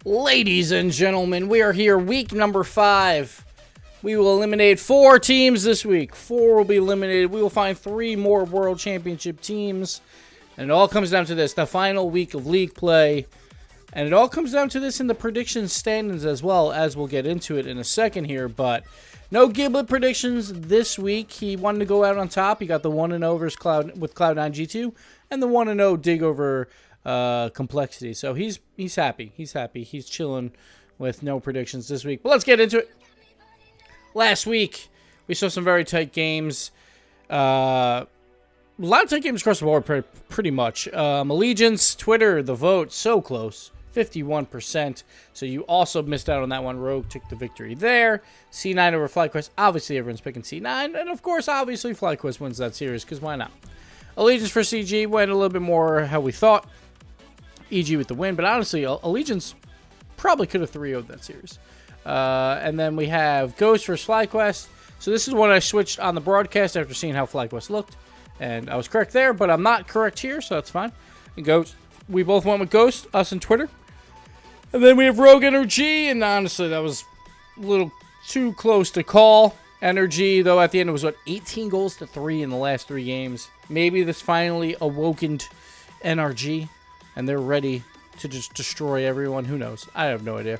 Ladies and gentlemen, we are here week number 5. We will eliminate 4 teams this week. 4 will be eliminated. We will find 3 more World Championship teams. And it all comes down to this, the final week of league play. And it all comes down to this in the prediction standings as well, as we'll get into it in a second here. But no Giblet predictions this week. He wanted to go out on top. He got the 1-0 versus with Cloud9 G2 and the 1-0 dig over Complexity. So he's happy. He's happy. He's chilling with no predictions this week. But let's get into it. Last week, we saw some very tight games. A lot of tight games across the board, pretty much. Allegiance, Twitter, the vote, so close. 51%. So you also missed out on that one. Rogue took the victory there. C9 over FlyQuest. Obviously, everyone's picking C9. And, of course, obviously, FlyQuest wins that series, because why not? Allegiance for CG went a little bit more how we thought. EG with the win. But, honestly, Allegiance probably could have 3-0'd that series. And then we have Ghost versus FlyQuest. So this is when I switched on the broadcast after seeing how FlyQuest looked. And I was correct there, but I'm not correct here, so that's fine. And Ghost, we both went with Ghost, us and Twitter. And then we have Rogue Energy, and honestly, that was a little too close to call. Energy, though, at the end, it was, 18 goals to 3 in the last 3 games. Maybe this finally awakened NRG, and they're ready to just destroy everyone. Who knows? I have no idea.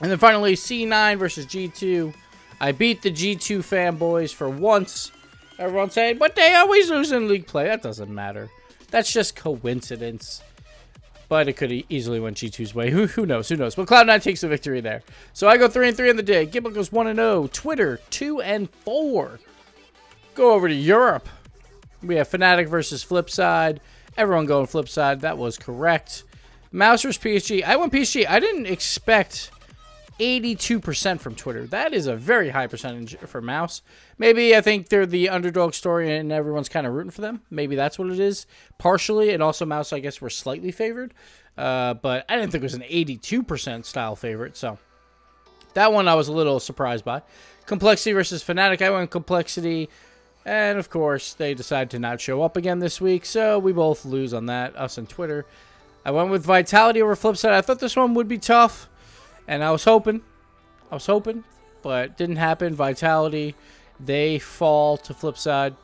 And then finally, C9 versus G2. I beat the G2 fanboys for once. Everyone's saying, but they always lose in league play. That doesn't matter. That's just coincidence. But it could easily went G2's way. Who knows? Who knows? But Cloud9 takes the victory there. So I go 3-3 on the day. Gibbs goes 1-0. Twitter 2-4. Go over to Europe. We have Fnatic versus Flipside. Everyone going Flipside. That was correct. Mouse versus PSG. I went PSG. I didn't expect 82% from Twitter. That is a very high percentage for Mouse. Maybe I think they're the underdog story and everyone's kind of rooting for them. Maybe that's what it is, partially. And also Mouse, I guess, were slightly favored. But I didn't think it was an 82% style favorite. So that one I was a little surprised by. Complexity versus Fnatic. I went Complexity. And, of course, they decided to not show up again this week. So we both lose on that, us and Twitter. I went with Vitality over Flipside. I thought this one would be tough. And I was hoping, but didn't happen. Vitality, they fall to Flipside.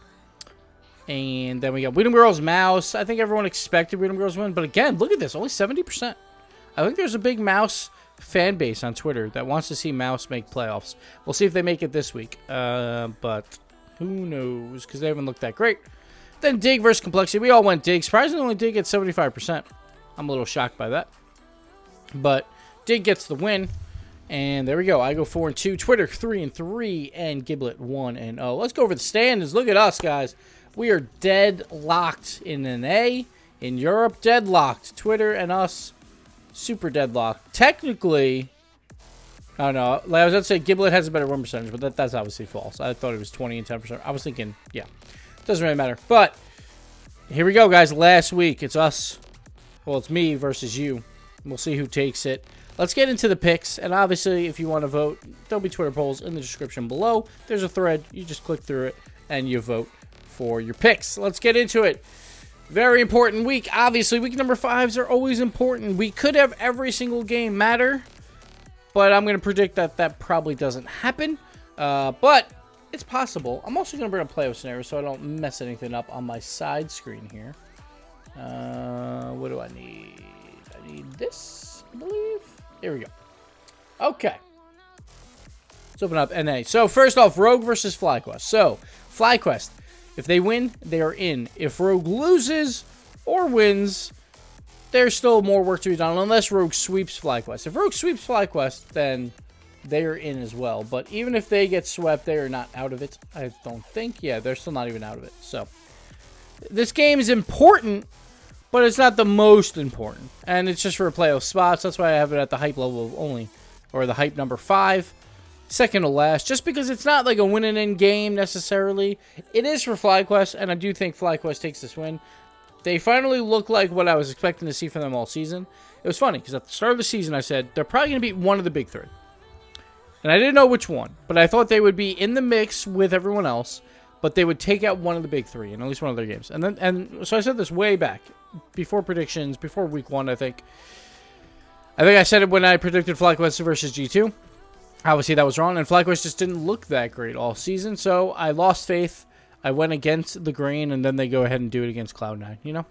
And then we got Freedom Girls, Mouse. I think everyone expected Freedom Girls to win. But again, look at this, only 70%. I think there's a big Mouse fan base on Twitter that wants to see Mouse make playoffs. We'll see if they make it this week. But who knows, because they haven't looked that great. Then Dig versus Complexity. We all went Dig. Surprisingly, only Dig at 75%. I'm a little shocked by that. But Dig gets the win, and there we go. I go 4-2, Twitter 3-3, and Giblet 1-0. Let's go over the standings. Look at us, guys. We are deadlocked in an A in Europe. Deadlocked. Twitter and us, super deadlocked. Technically, I don't know. Like I was going to say, Giblet has a better win percentage, but that's obviously false. I thought it was 20 and 10%. I was thinking, yeah, doesn't really matter. But here we go, guys. Last week, it's us. Well, it's me versus you. We'll see who takes it. Let's get into the picks, and obviously, if you want to vote, there'll be Twitter polls in the description below. There's a thread. You just click through it, and you vote for your picks. Let's get into it. Very important week. Obviously, week number 5s are always important. We could have every single game matter, but I'm going to predict that that probably doesn't happen, but it's possible. I'm also going to bring up playoff scenarios so I don't mess anything up on my side screen here. What do I need? I need this, I believe. Here we go. Okay. Let's open up NA. So, first off, Rogue versus FlyQuest. So, FlyQuest, if they win, they are in. If Rogue loses or wins, there's still more work to be done, unless Rogue sweeps FlyQuest. If Rogue sweeps FlyQuest, then they are in as well. But even if they get swept, they are not out of it, I don't think. Yeah, they're still not even out of it. So, this game is important, but it's not the most important. And it's just for playoff spots. That's why I have it at the hype level only. Or the hype number 5. Second to last. Just because it's not like a win-and-in game necessarily. It is for FlyQuest. And I do think FlyQuest takes this win. They finally look like what I was expecting to see from them all season. It was funny. Because at the start of the season I said, they're probably going to beat one of the big 3. And I didn't know which one. But I thought they would be in the mix with everyone else. But they would take out one of the big 3 in at least one of their games. And so I said this way back. Before predictions, before week 1, I think. I think I said it when I predicted FlyQuest versus G2. Obviously, that was wrong, and FlyQuest just didn't look that great all season, so I lost faith. I went against the grain, and then they go ahead and do it against Cloud9, you know?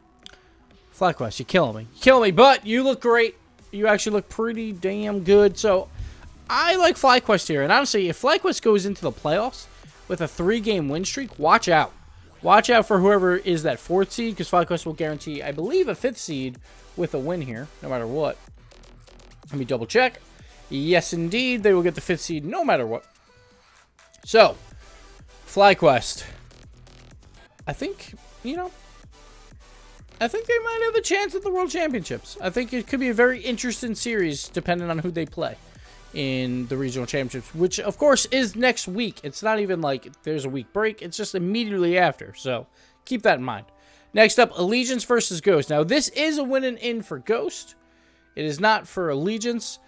FlyQuest, you're killing me. You're killing me, but you look great. You actually look pretty damn good, so I like FlyQuest here. And honestly, if FlyQuest goes into the playoffs with a 3-game win streak, watch out. Watch out for whoever is that 4th seed, because FlyQuest will guarantee, I believe, a 5th seed with a win here, no matter what. Let me double check. Yes, indeed, they will get the 5th seed no matter what. So, FlyQuest. I think, you know, I think they might have a chance at the World Championships. I think it could be a very interesting series depending on who they play in the regional championships, which of course is next week. It's not even like there's a week break. It's just immediately after. So keep that in mind. Next up, Allegiance versus Ghost. Now this is a win and in for Ghost. It is not for Allegiance.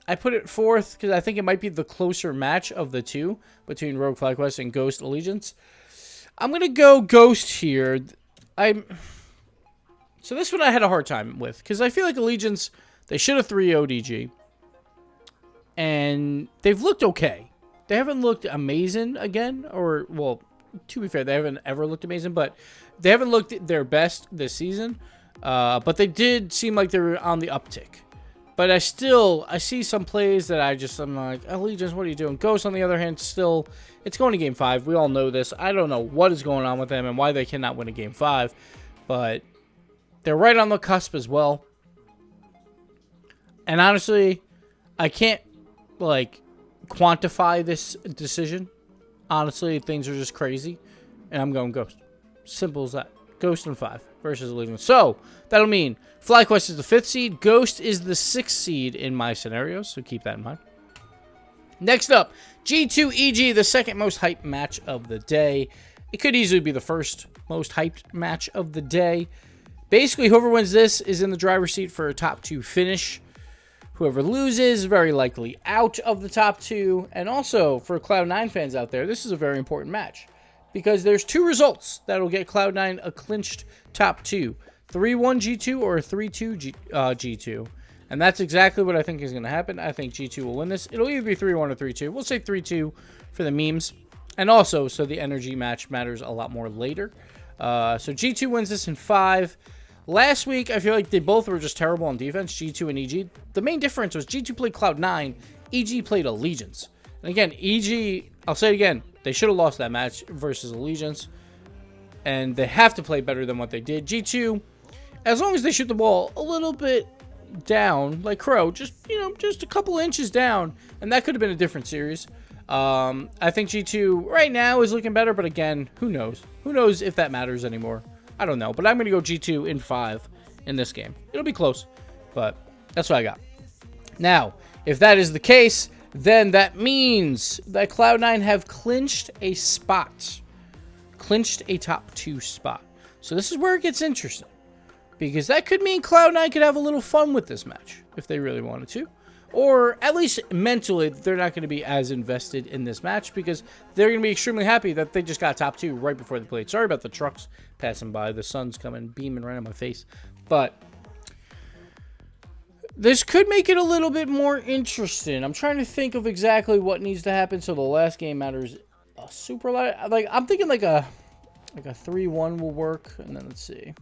I put it 4th because I think it might be the closer match of the two between Rogue FlyQuest and Ghost Allegiance. I'm going to go Ghost here. So this one I had a hard time with because I feel like Allegiance, they should have 3-0'd EG. And they've looked okay. They haven't looked amazing again. Or, well, to be fair, they haven't ever looked amazing. But they haven't looked their best this season. But they did seem like they were on the uptick. But I see some plays that I'm like, Allegiance, what are you doing? Ghost, on the other hand, still, it's going to Game 5. We all know this. I don't know what is going on with them and why they cannot win a Game 5. But they're right on the cusp as well. And honestly, I can't, like, quantify this decision. Honestly, things are just crazy. And I'm going Ghost. Simple as that. Ghost in 5 versus Allegiance. So, that'll mean FlyQuest is the 5th seed. Ghost is the 6th seed in my scenarios. So, keep that in mind. Next up, G2 EG, the second most hyped match of the day. It could easily be the first most hyped match of the day. Basically, whoever wins this is in the driver's seat for a top 2 finish. Whoever loses, very likely out of the top 2. And also, for Cloud9 fans out there, this is a very important match. Because there's 2 results that will get Cloud9 a clinched top 2. 3-1 G2 or 3-2 G2. And that's exactly what I think is going to happen. I think G2 will win this. It'll either be 3-1 or 3-2. We'll say 3-2 for the memes. And also, so the energy match matters a lot more later. So G2 wins this in 5. Last week, I feel like they both were just terrible on defense, G2 and EG. The main difference was G2 played Cloud9, EG played Allegiance. And again, EG, I'll say it again, they should have lost that match versus Allegiance. And they have to play better than what they did. G2, as long as they shoot the ball a little bit down, like Crow, just, you know, just a couple inches down, and that could have been a different series. I think G2 right now is looking better, but again, who knows? Who knows if that matters anymore? I don't know, but I'm going to go G2 in 5 in this game. It'll be close, but that's what I got. Now, if that is the case, then that means that Cloud9 have clinched a spot. Clinched a top 2 spot. So this is where it gets interesting. Because that could mean Cloud9 could have a little fun with this match, if they really wanted to. Or at least mentally, they're not going to be as invested in this match because they're going to be extremely happy that they just got top 2 right before they played. Sorry about the trucks passing by. The sun's coming, beaming right on my face. But this could make it a little bit more interesting. I'm trying to think of exactly what needs to happen so the last game matters a super lot. Like, I'm thinking like a 3-1 will work. And then let's see.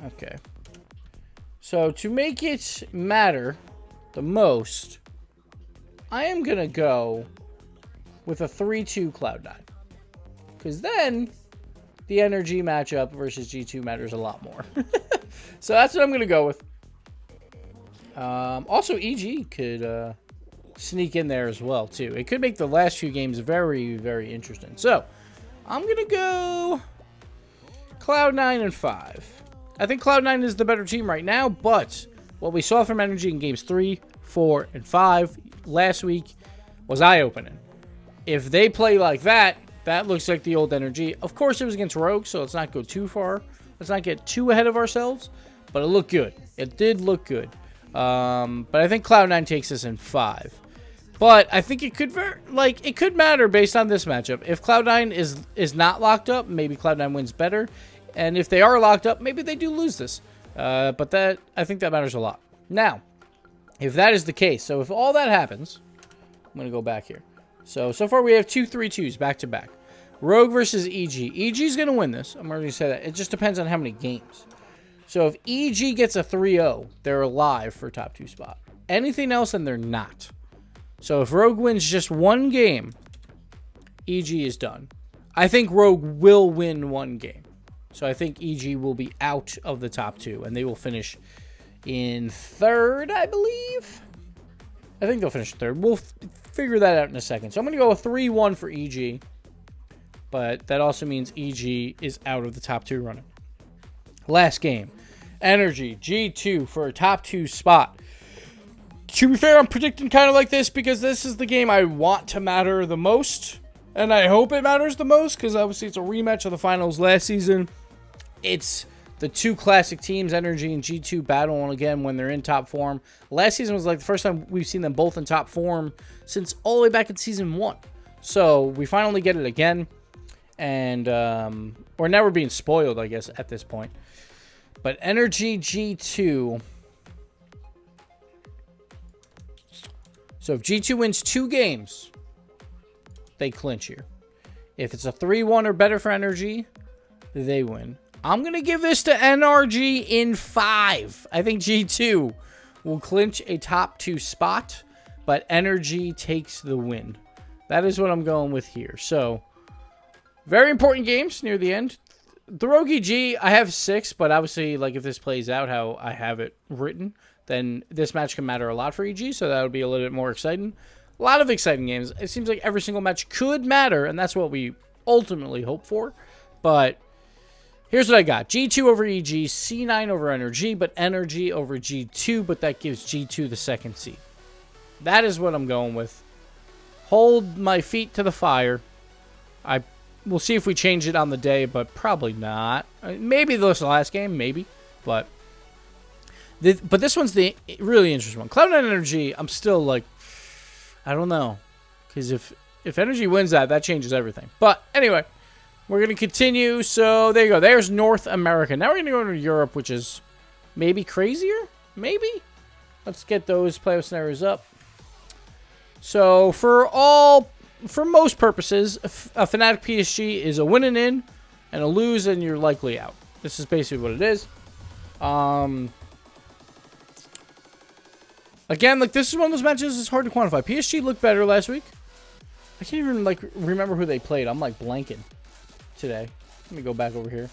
Okay. So, to make it matter the most, I am going to go with a 3-2 Cloud9. Because then, the energy matchup versus G2 matters a lot more. So, that's what I'm going to go with. Also, EG could sneak in there as well, too. It could make the last few games very, very interesting. So, I'm going to go Cloud9 and 5. I think Cloud9 is the better team right now, but what we saw from Energy in games 3, 4, and 5 last week was eye-opening. If they play like that, that looks like the old Energy. Of course, it was against Rogue, so let's not go too far. Let's not get too ahead of ourselves, but it looked good. It did look good. But I think Cloud9 takes this in 5. But I think it could matter based on this matchup. If Cloud9 is not locked up, maybe Cloud9 wins better. And if they are locked up, maybe they do lose this. But I think that matters a lot. Now, if that is the case, so if all that happens, I'm going to go back here. So far we have 2 3-2s back to back. Rogue versus EG. EG's going to win this. I'm already saying that. It just depends on how many games. So if EG gets a 3-0, they're alive for top 2 spot. Anything else, then they're not. So if Rogue wins just one game, EG is done. I think Rogue will win one game. So I think EG will be out of the top 2, and they will finish in 3rd, I believe. I think they'll finish 3rd. We'll figure that out in a second. So I'm going to go a 3-1 for EG. But that also means EG is out of the top 2 running. Last game. Energy, G2 for a top 2 spot. To be fair, I'm predicting kind of like this because this is the game I want to matter the most. And I hope it matters the most because obviously it's a rematch of the finals last season. It's the 2 classic teams, Energy and G2, battling again when they're in top form. Last season was like the first time we've seen them both in top form since all the way back in season 1. So we finally get it again. And we're never being spoiled, I guess, at this point. But Energy G2. So if G2 wins 2 games, they clinch here. If it's a 3-1 or better for Energy, they win. I'm going to give this to NRG in 5. I think G2 will clinch a top 2 spot, but Energy takes the win. That is what I'm going with here. So, very important games near the end. The Rogue EG, I have 6, but obviously, like, if this plays out how I have it written, then this match can matter a lot for EG, so that would be a little bit more exciting. A lot of exciting games. It seems like every single match could matter, and that's what we ultimately hope for. But here's what I got. G2 over EG, C9 over Energy, but Energy over G2, but that gives G2 the 2nd seed. That is what I'm going with. Hold my feet to the fire. We'll see if we change it on the day, but probably not. Maybe this last game, maybe. But this one's the really interesting one. Cloud9 Energy, I'm still like, I don't know. Because if Energy wins that changes everything. But anyway, we're going to continue. So there you go. There's North America. Now we're going to go to Europe, which is maybe crazier. Maybe. Let's get those playoff scenarios up. So for most purposes, a Fnatic PSG is a win and in, and a lose and you're likely out. This is basically what it is. Again, like, this is one of those matches that's hard to quantify. PSG looked better last week. I can't even, like, remember who they played. I'm, like, blanking today. Let me go back over here.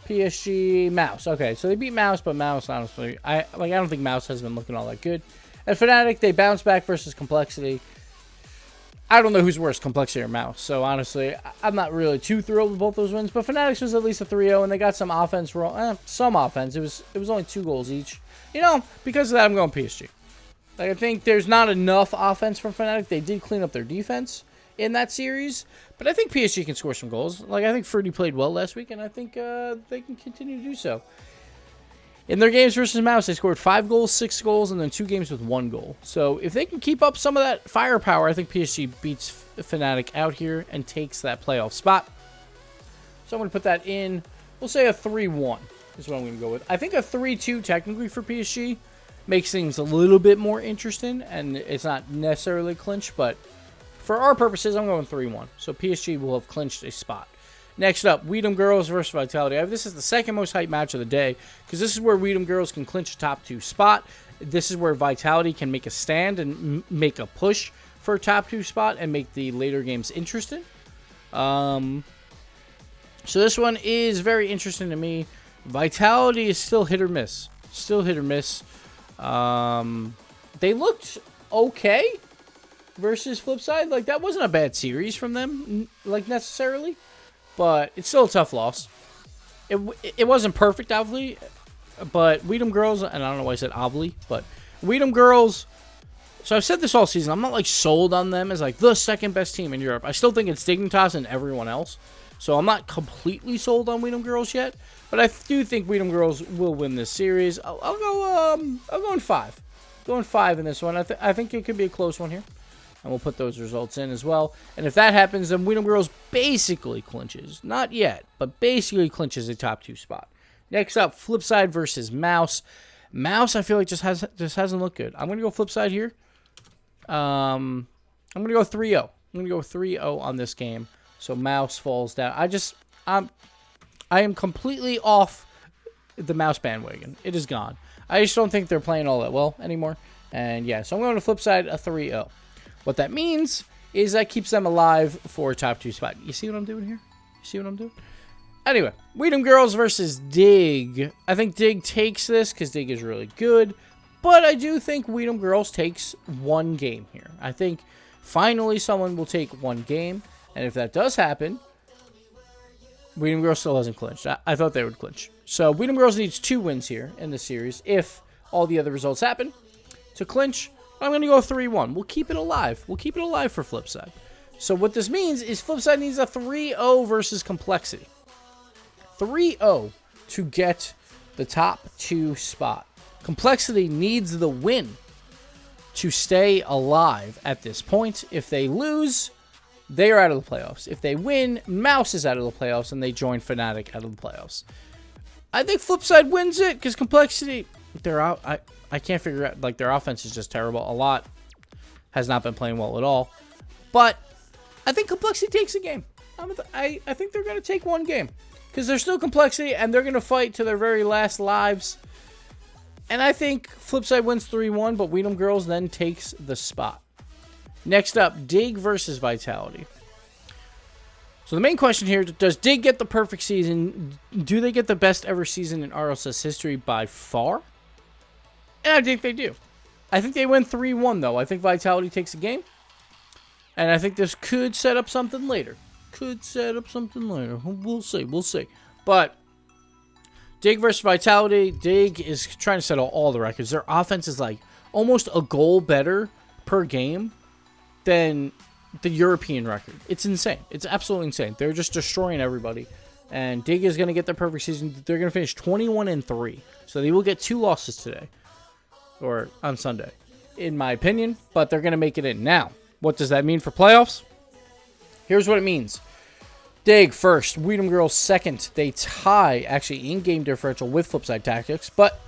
PSG, Mouse. Okay, so they beat Mouse, but Mouse, honestly, I don't think Mouse has been looking all that good. And Fnatic, they bounced back versus Complexity. I don't know who's worse, Complexity or Mouse. So, honestly, I'm not really too thrilled with both those wins. But Fnatic's was at least a 3-0, and they got some offense. Some offense. It was only 2 goals each. You know, because of that, I'm going PSG. Like, I think there's not enough offense from Fnatic. They did clean up their defense in that series. But I think PSG can score some goals. Like, I think Fruity played well last week, and I think they can continue to do so. In their games versus Mouse, they scored 5 goals, 6 goals, and then 2 games with 1 goal. So if they can keep up some of that firepower, I think PSG beats Fnatic out here and takes that playoff spot. So I'm going to put that in. We'll say a 3-1 is what I'm going to go with. I think a 3-2 technically for PSG makes things a little bit more interesting, and it's not necessarily clinched, but for our purposes, I'm going 3-1. So PSG will have clinched a spot. Next up, Weedham Girls versus Vitality. This is the second most hyped match of the day because this is where Weedham Girls can clinch a top 2 spot. This is where Vitality can make a stand and make a push for a top 2 spot and make the later games interesting. So this one is very interesting to me. Vitality is still hit or miss. Still hit or miss. They looked okay versus Flipside. Like, that wasn't a bad series from them, like, necessarily. But it's still a tough loss. It wasn't perfect, obviously. But Weedham Girls, and I don't know why I said obviously, but Weedham Girls. So I've said this all season. I'm not, like, sold on them as, like, the second best team in Europe. I still think it's Dignitas and everyone else. So I'm not completely sold on Weedham Girls yet. But I do think Weedham Girls will win this series. I'll go in 5. Going 5 in this one. I think it could be a close one here. And we'll put those results in as well. And if that happens, then Weedham Girls basically clinches. Not yet, but basically clinches a top 2 spot. Next up, Flipside versus Mouse. Mouse, I feel like just hasn't looked good. I'm going to go Flipside here. I'm going to go 3-0. I'm going to go 3-0 on this game. So Mouse falls down. I am completely off the Mouse bandwagon. It is gone. I just don't think they're playing all that well anymore. And yeah, so I'm going to Flipside a 3-0. What that means is that keeps them alive for a top 2 spot. You see what I'm doing here? You see what I'm doing? Anyway, Weedham Girls versus Dig. I think Dig takes this because Dig is really good. But I do think Weedham Girls takes one game here. I think finally someone will take one game. And if that does happen, Weedham Girls still hasn't clinched. I thought they would clinch. So Weedham Girls needs 2 wins here in the series if all the other results happen to clinch. I'm going to go 3-1. We'll keep it alive. We'll keep it alive for Flipside. So what this means is Flipside needs a 3-0 versus Complexity. 3-0 to get the top 2 spot. Complexity needs the win to stay alive at this point. If they lose, they are out of the playoffs. If they win, Mouse is out of the playoffs, and they join Fnatic out of the playoffs. I think Flipside wins it because Complexity, they're out. I can't figure out, like, their offense is just terrible. A lot has not been playing well at all. But I think Complexity takes a game. I think they're going to take one game because they're still Complexity, and they're going to fight to their very last lives. And I think Flipside wins 3-1, but Weedham Girls then takes the spot. Next up, Dig versus Vitality. So the main question here, does Dig get the perfect season? Do they get the best ever season in Rlcs history by far? And I think they do. I think they win 3-1, though. I think Vitality takes a game. And I think this could set up something later. We'll see. We'll see. But Dig versus Vitality. Dig is trying to settle all the records. Their offense is like almost a goal better per game than the European record. It's insane. It's absolutely insane. They're just destroying everybody. And Dig is going to get their perfect season. They're going to finish 21-3. So they will get 2 losses today. Or on Sunday, in my opinion. But they're going to make it in. Now, what does that mean for playoffs? Here's what it means. Dig first. Weedham Girls second. They tie, actually, in-game differential with Flipside Tactics. But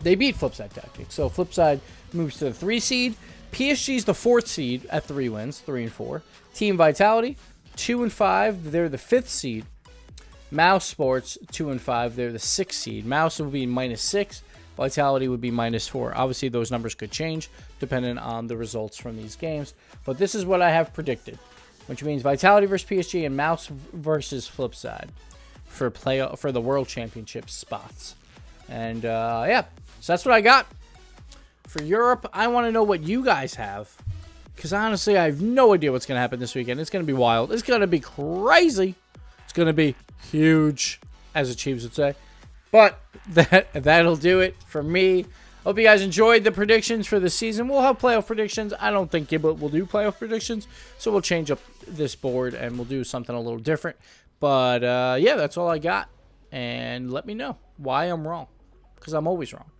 they beat Flipside Tactics. So Flipside moves to the 3 seed. PSG's the 4th seed at 3 wins, 3-4. Team Vitality, 2-5. They're the 5th seed. Mouse Sports, 2-5. They're the 6th seed. Mouse will be -6. Vitality would be -4. Obviously, those numbers could change depending on the results from these games. But this is what I have predicted, which means Vitality versus PSG and Mouse versus Flipside for the World Championship spots. And yeah, so that's what I got. For Europe, I want to know what you guys have. Because honestly, I have no idea what's going to happen this weekend. It's going to be wild. It's going to be crazy. It's going to be huge, as the Chiefs would say. But that'll do it for me. Hope you guys enjoyed the predictions for the season. We'll have playoff predictions. I don't think Gibbs will do playoff predictions. So we'll change up this board and we'll do something a little different. But yeah, that's all I got. And let me know why I'm wrong. Because I'm always wrong.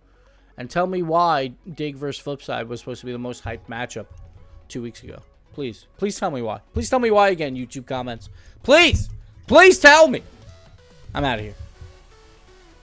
And tell me why Dig versus Flipside was supposed to be the most hyped matchup 2 weeks ago. Please. Please tell me why. Please tell me why again, YouTube comments. Please. Please tell me. I'm out of here.